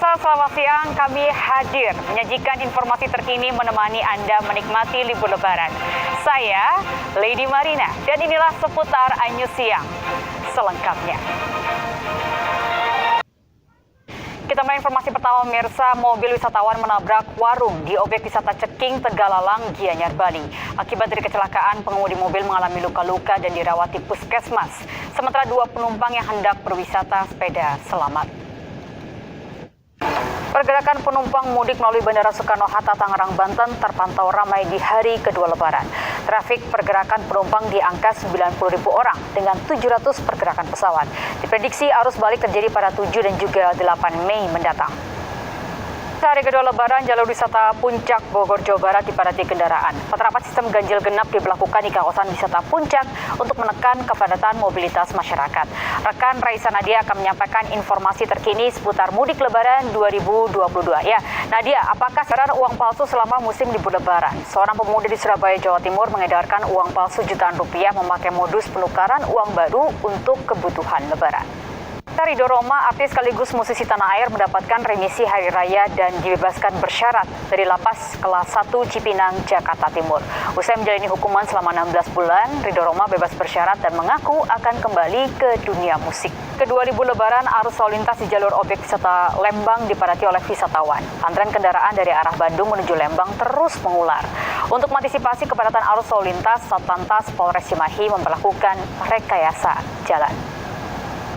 Pemirsa, selamat siang. Kami hadir menyajikan informasi terkini menemani Anda menikmati libur Lebaran. Saya, Lady Marina, dan inilah seputar Anyus Siang selengkapnya. Kita mulai informasi pertama, pemirsa. Mobil wisatawan menabrak warung di objek wisata Ceking, Tegalalang, Gianyar, Bali. Akibat dari kecelakaan, pengemudi mobil mengalami luka-luka dan dirawat di puskesmas. Sementara 2 penumpang yang hendak berwisata sepeda selamat. Pergerakan penumpang mudik melalui Bandara Soekarno-Hatta, Tangerang, Banten terpantau ramai di hari kedua Lebaran. Trafik pergerakan penumpang di angka 90.000 orang dengan 700 pergerakan pesawat. Diprediksi arus balik terjadi pada 7 dan juga 8 Mei mendatang. Hari kedua Lebaran, jalur wisata Puncak Bogor, Jawa Barat dipadati kendaraan. Penerapan sistem ganjil genap diberlakukan di kawasan wisata Puncak untuk menekan kepadatan mobilitas masyarakat. Rekan Raisa Nadia akan menyampaikan informasi terkini seputar mudik Lebaran 2022. Ya, Nadia, apakah edaran uang palsu selama musim libur Lebaran? Seorang pemuda di Surabaya, Jawa Timur mengedarkan uang palsu jutaan rupiah memakai modus penukaran uang baru untuk kebutuhan Lebaran. Ridho Roma, artis sekaligus musisi tanah air, mendapatkan remisi hari raya dan dibebaskan bersyarat dari lapas kelas 1 Cipinang, Jakarta Timur. Usai menjalani hukuman selama 16 bulan, Ridho Roma bebas bersyarat dan mengaku akan kembali ke dunia musik. Kedua libur Lebaran, arus lalu lintas di jalur objek wisata Lembang dipadati oleh wisatawan. Antrean kendaraan dari arah Bandung menuju Lembang terus mengular. Untuk mengantisipasi kepadatan arus lalu lintas, Satlantas Polres Cimahi memperlakukan rekayasa jalan.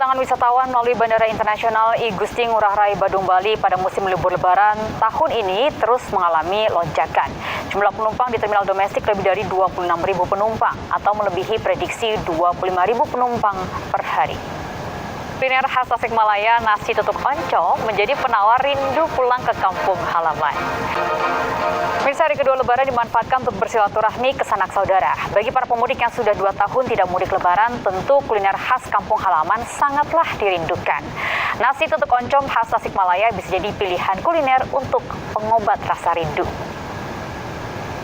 Kedatangan wisatawan melalui Bandara Internasional I Gusti Ngurah Rai Badung, Bali pada musim libur Lebaran tahun ini terus mengalami lonjakan. Jumlah penumpang di terminal domestik lebih dari 26.000 penumpang atau melebihi prediksi 25.000 penumpang per hari. Kuliner khas Tasikmalaya, nasi tutuk oncom, menjadi penawar rindu pulang ke kampung halaman. Pemirsa, hari kedua Lebaran dimanfaatkan untuk bersilaturahmi ke sanak saudara. Bagi para pemudik yang sudah 2 tahun tidak mudik Lebaran, tentu kuliner khas kampung halaman sangatlah dirindukan. Nasi tutuk oncom khas Tasikmalaya bisa jadi pilihan kuliner untuk pengobat rasa rindu.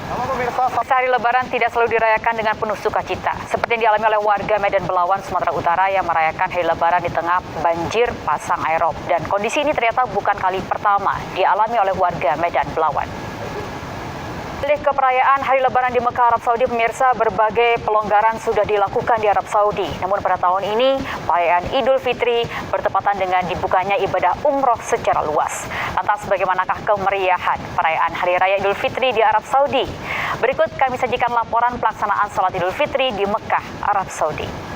Pemirsa, hari Lebaran tidak selalu dirayakan dengan penuh sukacita, seperti yang dialami oleh warga Medan Belawan, Sumatera Utara yang merayakan hari Lebaran di tengah banjir pasang aerob. Dan kondisi ini ternyata bukan kali pertama dialami oleh warga Medan Belawan. Alih ke perayaan Hari Lebaran di Mekah, Arab Saudi, pemirsa, berbagai pelonggaran sudah dilakukan di Arab Saudi. Namun pada tahun ini, perayaan Idul Fitri bertepatan dengan dibukanya ibadah umroh secara luas. Lantas bagaimanakah kemeriahan perayaan Hari Raya Idul Fitri di Arab Saudi? Berikut kami sajikan laporan pelaksanaan Salat Idul Fitri di Mekah, Arab Saudi.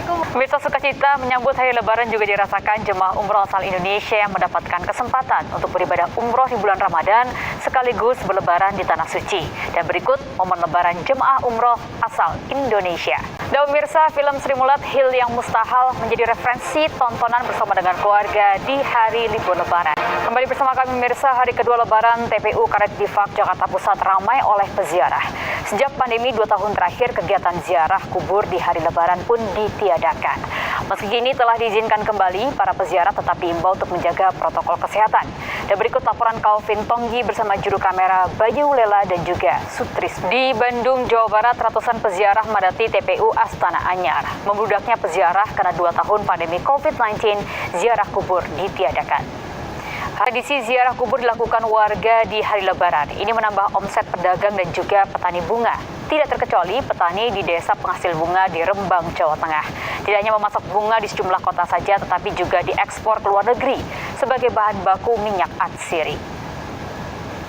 Pemirsa, sukacita menyambut Hari Lebaran juga dirasakan jemaah umroh asal Indonesia yang mendapatkan kesempatan untuk beribadah umroh di bulan Ramadan sekaligus berlebaran di Tanah Suci. Dan berikut momen lebaran jemaah umroh asal Indonesia. Dan pemirsa, film Sri Mulat Hil yang Mustahil menjadi referensi tontonan bersama dengan keluarga di hari libur Lebaran. Kembali bersama kami pemirsa, hari kedua Lebaran TPU Karet Bifak Jakarta Pusat ramai oleh peziarah. Sejak pandemi 2 tahun terakhir, kegiatan ziarah kubur di hari Lebaran pun ditiadakan. Meski kini telah diizinkan kembali, para peziarah tetap diimbau untuk menjaga protokol kesehatan. Dan berikut laporan Calvin Tonggi bersama juru kamera Bayu Lela dan juga Sutris. Di Bandung, Jawa Barat, ratusan peziarah memadati TPU Astana Anyar. Membludaknya peziarah karena 2 tahun pandemi COVID-19, ziarah kubur ditiadakan. Tradisi ziarah kubur dilakukan warga di hari Lebaran. Ini menambah omset pedagang dan juga petani bunga. Tidak terkecuali petani di desa penghasil bunga di Rembang, Jawa Tengah. Tidak hanya memasak bunga di sejumlah kota saja, tetapi juga diekspor ke luar negeri sebagai bahan baku minyak atsiri.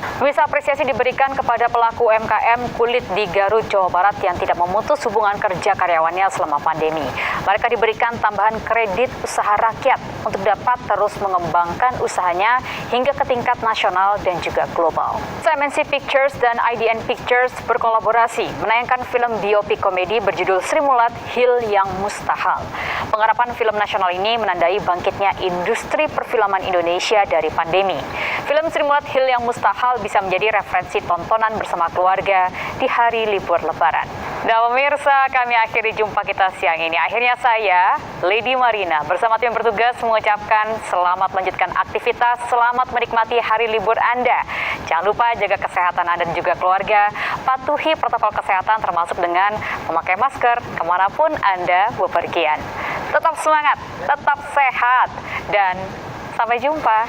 Pemirsa, apresiasi diberikan kepada pelaku UMKM kulit di Garut, Jawa Barat yang tidak memutus hubungan kerja karyawannya selama pandemi. Mereka diberikan tambahan kredit usaha rakyat untuk dapat terus mengembangkan usahanya hingga ke tingkat nasional dan juga global. MNC Pictures dan IDN Pictures berkolaborasi menayangkan film biopik komedi berjudul Sri Mulat Hil yang Mustahil. Penggarapan film nasional ini menandai bangkitnya industri perfilman Indonesia dari pandemi. Film Sri Mulat Hil yang Mustahil bisa menjadi referensi tontonan bersama keluarga di hari libur Lebaran. Dan pemirsa, kami akhiri jumpa kita siang ini. Akhirnya saya, Lady Marina, bersama tim bertugas mengucapkan selamat melanjutkan aktivitas, selamat menikmati hari libur Anda. Jangan lupa jaga kesehatan Anda dan juga keluarga, patuhi protokol kesehatan termasuk dengan memakai masker kemanapun Anda bepergian. Tetap semangat, tetap sehat, dan Sampai jumpa.